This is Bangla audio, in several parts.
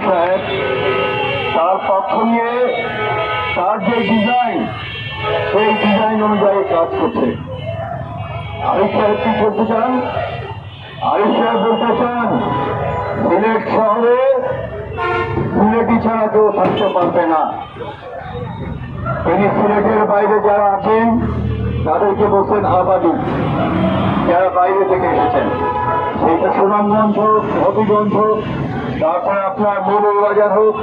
সাহেব তার পক্ষ নিয়ে তার যে ডিজাইন সেই ডিজাইন অনুযায়ী কাজ করছে। আরিফ সাহেব কি করতে চান? আরিফ সাহেব বলতে চান সিলেট শহরে সিলেটি ছাড়া কেউ থাকতে পারবে না। তিনি সিলেটের বাইরে যারা আছেন তাদেরকে বলছেন আবাদি, যারা বাইরে থেকে এসেছেন, সেইটা সুনামগঞ্জ হোক, হবিগঞ্জ হোক, তারপরে আপনার মৌলভীবাজার হোক,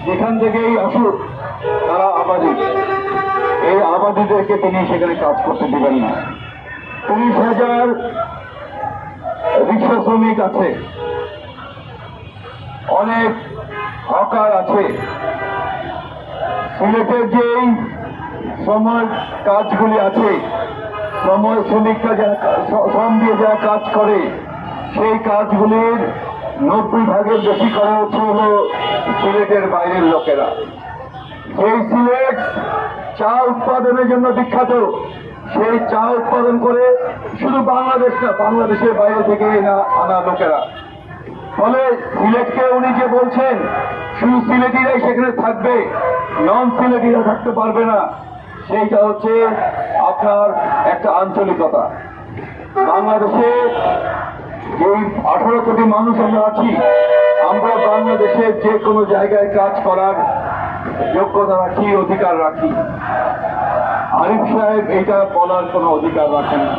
যেখান থেকেই আসুক তারা আবাদি। এই আবাদিদেরকে তিনি সেখানে কাজ করতে দিবেন না। 30,000 রিক্সা শ্রমিক আছে, অনেক হকার আছে। সিলেটের যেই সময় কাজগুলি আছে, সময় শ্রমিকরা যারা শ্রম দিয়ে যারা কাজ করে, সেই কাজগুলির 90% বেশি করা হচ্ছে হলো সিলেটের বাইরের লোকেরা। সেই সিলেট চা উৎপাদনের জন্য বিখ্যাত, সেই চা উৎপাদন করে শুধু বাংলাদেশ না, বাংলাদেশের বাইরে থেকে আনা লোকেরা। ফলে সিলেটকে উনি যে বলছেন শুধু সিলেটিরাই সেখানে থাকবে, নন সিলেটিরা থাকতে পারবে না, সেইটা হচ্ছে আপনার একটা আঞ্চলিকতা। বাংলাদেশে যে 18 কোটি মানুষ আমরা আছি, আমরা বাংলাদেশের যে কোনো জায়গায় কাজ করার যোগ্যতা রাখি, অধিকার রাখি। আরিফ সাহেব এটা বলার কোনো অধিকার রাখেন না।